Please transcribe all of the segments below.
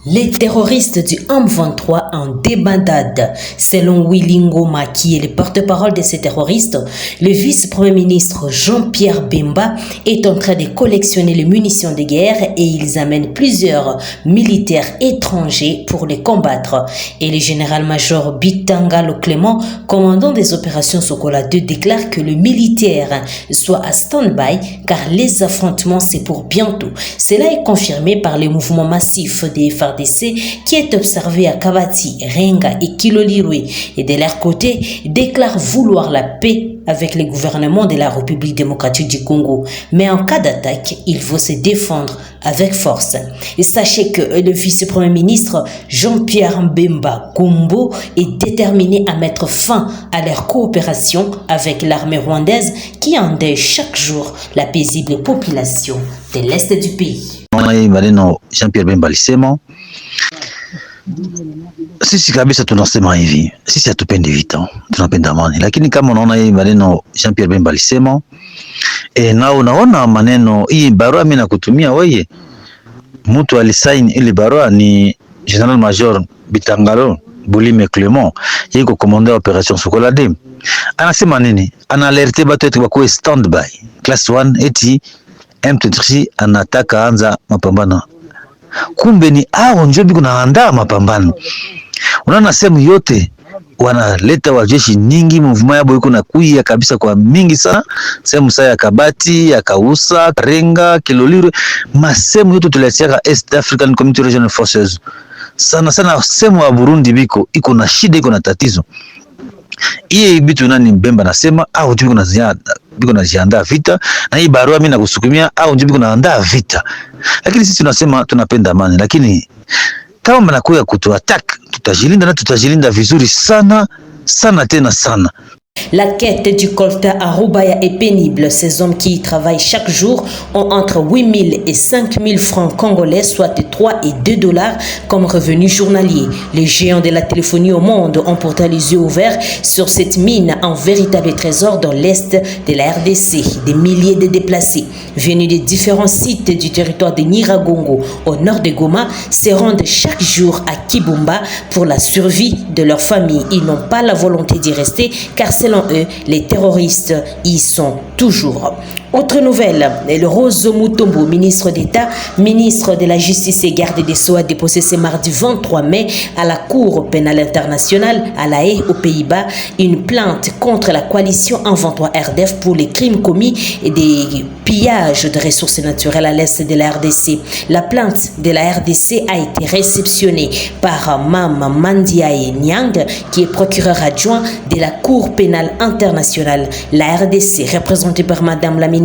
Les terroristes du M23 en débandade. Selon Willy Ngoma, qui est le porte-parole de ces terroristes, le vice-premier ministre Jean-Pierre Bemba est en train de collectionner les munitions de guerre et ils amènent plusieurs militaires étrangers pour les combattre. Et le général-major Bitangalo Clément, commandant des opérations Sokola 2, déclare que le militaire soit à stand-by car les affrontements c'est pour bientôt. Cela est confirmé par les mouvements massifs des FARDC qui est observé à Kabati, Renga et Kilolirwe et de leur côté déclarent vouloir la paix avec le gouvernement de la République démocratique du Congo. Mais en cas d'attaque, il faut se défendre avec force. Et sachez que le vice-premier ministre Jean-Pierre Bemba Gombo est déterminé à mettre fin à leur coopération avec l'armée rwandaise qui endeuille chaque jour la paisible population de l'Est du pays. Jean-Pierre Bemba alisema sisi kabisa tunasema hivi, sisi hatupendi vita, tunapenda amani, lakini kama unaona hii maneno Jean-Pierre Bemba alisema na unaona maneno hii barua mimi nakutumia wewe, mtu alisign ile barua ni General Major Bitangalo Bulime Clément, yeye ko commander operation Sokola 2. Anasema nini? Ana alerte batu eti bakuwe standby class 1 eti M23 anataka anza mapambano. Kumbe ni hao ndio biko naandaa mapambano. Unaona sehemu yote wanaleta wajeshi nyingi, movement yabo iko na kuia kabisa kwa mingi sana. Sehemu saa ya Kabati, ya Kausa, Renga, Kilolirwe, masehemu yote tuliachia East African Community Regional Forces. Sana sehemu wa Burundi biko iko na shida, iko na tatizo. Hii bitu nani Bemba nasema au ndio biko najiandaa vita, na hii barua mimi nakusukumia au ndio biko naandaa vita. Lakini sisi tunasema tunapenda amani, lakini kama mnakuja kutuattack, tutajilinda na tutajilinda vizuri sana tena sana. La quête du colta à Roubaïa est pénible. Ces hommes qui y travaillent chaque jour ont entre 8 000 et 5 000 francs congolais, soit 3 et 2 dollars comme revenu journalier. Les géants de la téléphonie au monde ont pourtant les yeux ouverts sur cette mine en véritable trésor dans l'est de la RDC. Des milliers de déplacés venus de différents sites du territoire de Nyiragongo au nord de Goma se rendent chaque jour à Kibumba pour la survie de leur famille. Ils n'ont pas la volonté d'y rester car selon eux, les terroristes y sont toujours. Autre nouvelle, le Rose Mutombo, ministre d'État, ministre de la Justice et garde des Sceaux, a déposé ce mardi 23 mai à la Cour pénale internationale à La Haye, aux Pays-Bas, une plainte contre la coalition M23 RDF pour les crimes commis et des pillages de ressources naturelles à l'est de la RDC. La plainte de la RDC a été réceptionnée par Mama Mandiaye Nyang, qui est procureur adjoint de la Cour pénale internationale. La RDC, représentée par Madame la ministre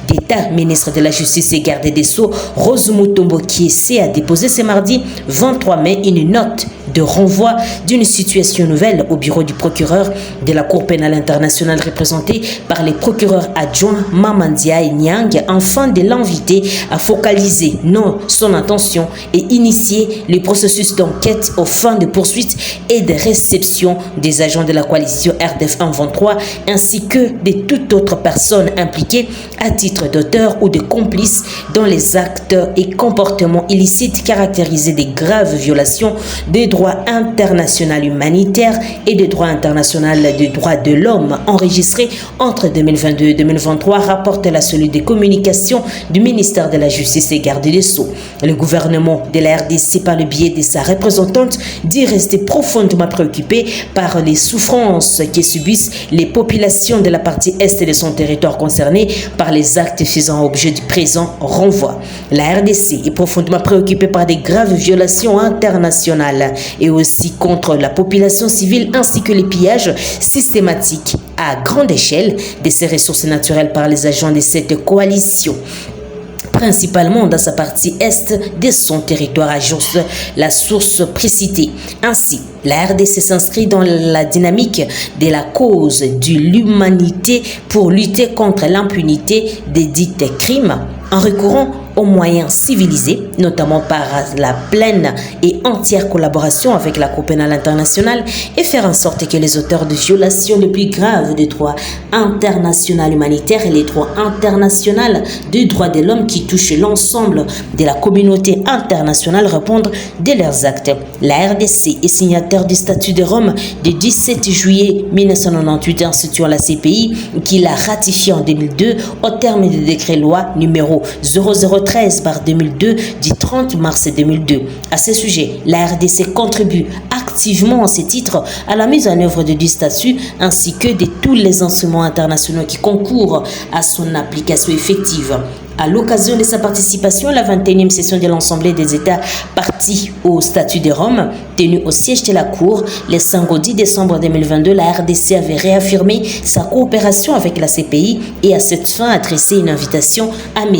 d'État, ministre de la Justice et garde des Sceaux, Rose Mutombo Kiese, a déposé ce mardi 23 mai une note de renvoi d'une situation nouvelle au bureau du procureur de la Cour pénale internationale représenté par les procureurs adjoints Mamandia et Nyang, afin de l'inviter à focaliser son attention et initier le processus d'enquête aux fins de poursuite et de réception des agents de la coalition RDF 123 ainsi que de toute autre personne impliquée à titre d'auteur ou de complice dans les actes et comportements illicites caractérisés des graves violations des droits international humanitaire et des droits international des droits de l'homme enregistrés entre 2022 et 2023, rapporte la cellule de communication du ministère de la Justice et garde des Sceaux. Le gouvernement de la RDC, par le biais de sa représentante, dit rester profondément préoccupé par les souffrances que subissent les populations de la partie est de son territoire concerné par les actes faisant objet du présent renvoi. La RDC est profondément préoccupée par des graves violations internationales et aussi contre la population civile ainsi que les pillages systématiques à grande échelle de ces ressources naturelles par les agents de cette coalition, principalement dans sa partie est de son territoire, ajoute la source précitée. Ainsi, la RDC s'inscrit dans la dynamique de la cause de l'humanité pour lutter contre l'impunité des dits crimes en recourant aux moyens civilisés notamment par la pleine et entière collaboration avec la Cour pénale internationale et faire en sorte que les auteurs de violations les plus graves des droits internationaux humanitaires et les droits internationaux des droits de l'homme qui touchent l'ensemble de la communauté internationale répondent de leurs actes. La RDC est signataire du statut de Rome du 17 juillet 1998 instituant la CPI qui l'a ratifié en 2002 au terme du décret-loi numéro 0013/2002 du 30 mars 2002. À ce sujet, la RDC contribue activement à ce titre à la mise en œuvre du statut ainsi que de tous les instruments internationaux qui concourent à son application effective. À l'occasion de sa participation à la 21e session de l'Assemblée des États partis au statut de Rome, tenue au siège de la Cour, le 5 au 10 décembre 2022, la RDC avait réaffirmé sa coopération avec la CPI et à cette fin adressé une invitation à M.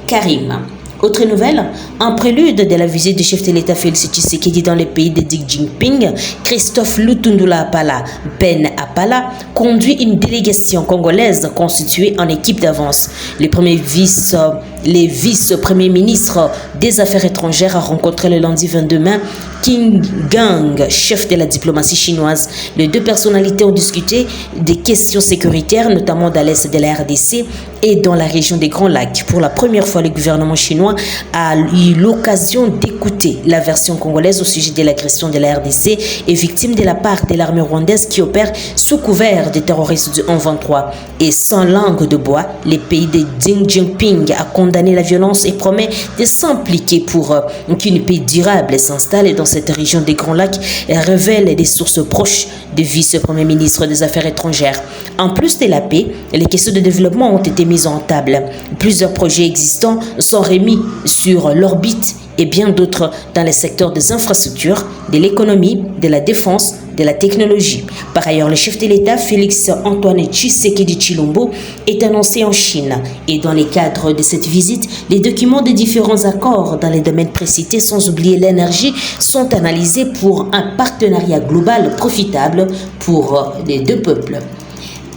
Karim. Autre nouvelle, en prélude de la visite du chef de l'État Félix Tshisekedi dans le pays de Xi Jinping, Christophe Lutundula Apala, Ben Apala, conduit une délégation congolaise constituée en équipe d'avance. Les vice-premiers ministres des Affaires étrangères ont rencontré le lundi 22 mai Qin Gang, chef de la diplomatie chinoise. Les deux personnalités ont discuté des questions sécuritaires, notamment dans l'est de la RDC et dans la région des Grands Lacs. Pour la première fois, le gouvernement chinois a eu l'occasion d'écouter la version congolaise au sujet de l'agression de la RDC et victime de la part de l'armée rwandaise qui opère sous couvert des terroristes du 1-23. Et sans langue de bois, le pays de Xi Jinping a condamné la violence et promet de s'impliquer pour qu'une paix durable s'installe dans cette région des Grands Lacs, révèle des sources proches du vice-premier ministre des Affaires étrangères. En plus de la paix, les questions de développement ont été mises en table. Plusieurs projets existants sont remis sur l'orbite et bien d'autres dans les secteurs des infrastructures, de l'économie, de la défense, de la technologie. Par ailleurs, le chef de l'État, Félix Antoine Tshisekedi Tshilombo, est annoncé en Chine. Et dans le cadre de cette visite, les documents des différents accords dans les domaines précités, sans oublier l'énergie, sont analysés pour un partenariat global profitable pour les deux peuples.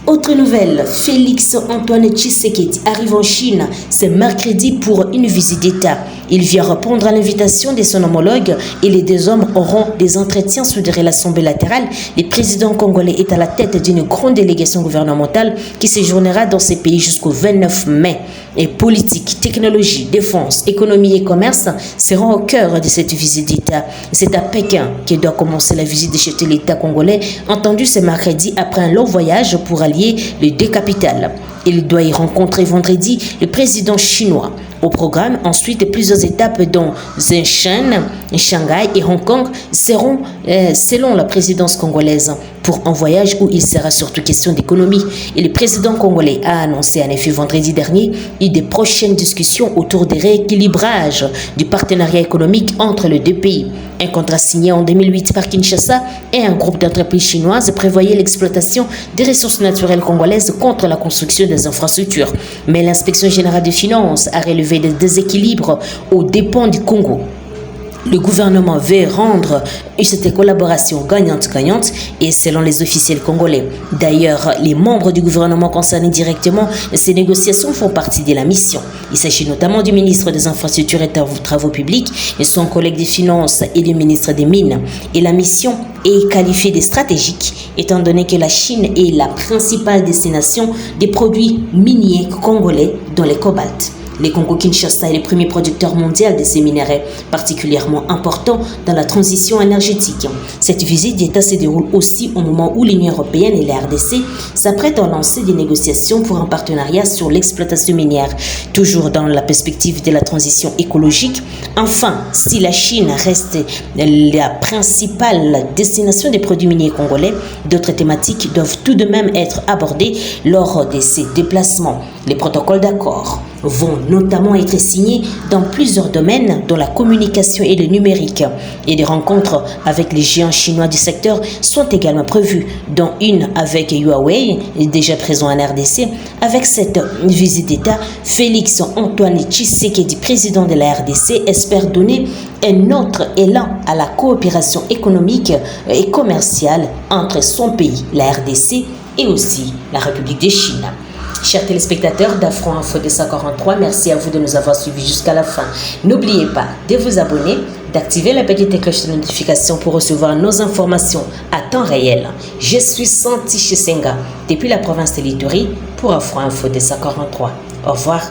Autre nouvelle, Félix Antoine Tshisekedi arrive en Chine ce mercredi pour une visite d'État. Il vient répondre à l'invitation de son homologue et les deux hommes auront des entretiens sur des relations bilatérales. Le président congolais est à la tête d'une grande délégation gouvernementale qui séjournera dans ces pays jusqu'au 29 mai. Et politique, technologie, défense, économie et commerce seront au cœur de cette visite d'État. C'est à Pékin que doit commencer la visite du chef de l'État congolais, entendu ce mercredi après un long voyage pour allier les deux capitales. Il doit y rencontrer vendredi le président chinois. Au programme, ensuite, plusieurs étapes dont Shenzhen, Shanghai et Hong Kong seront, selon la présidence congolaise, pour un voyage où il sera surtout question d'économie. Et le président congolais a annoncé en effet vendredi dernier des prochaines discussions autour des rééquilibrages du partenariat économique entre les deux pays. Un contrat signé en 2008 par Kinshasa et un groupe d'entreprises chinoises prévoyait l'exploitation des ressources naturelles congolaises contre la construction des infrastructures. Mais l'inspection générale des finances a relevé des déséquilibres aux dépens du Congo. Le gouvernement veut rendre cette collaboration gagnante-gagnante et selon les officiels congolais. D'ailleurs, les membres du gouvernement concernés directement, ces négociations font partie de la mission. Il s'agit notamment du ministre des Infrastructures et Travaux publics et son collègue des Finances et le ministre des Mines. Et la mission est qualifiée de stratégique étant donné que la Chine est la principale destination des produits miniers congolais dont le cobalt. Le Congo-Kinshasa est le premier producteur mondial de ces minéraux, particulièrement important dans la transition énergétique. Cette visite d'État se déroule aussi au moment où l'Union européenne et la RDC s'apprêtent à lancer des négociations pour un partenariat sur l'exploitation minière, toujours dans la perspective de la transition écologique. Enfin, si la Chine reste la principale destination des produits miniers congolais, d'autres thématiques doivent tout de même être abordées lors de ces déplacements. Les protocoles d'accord vont notamment être signés dans plusieurs domaines, dont la communication et le numérique. Et des rencontres avec les géants chinois du secteur sont également prévues, dont une avec Huawei, déjà présent en RDC. Avec cette visite d'État, Félix Antoine Tshisekedi, président de la RDC, espère donner un autre élan à la coopération économique et commerciale entre son pays, la RDC, et aussi la République de Chine. Chers téléspectateurs d'Afro Info 243, merci à vous de nous avoir suivis jusqu'à la fin. N'oubliez pas de vous abonner, d'activer la petite cloche de notification pour recevoir nos informations à temps réel. Je suis Santi Chisenga depuis la province de l'Ituri pour Afro Info 243. Au revoir.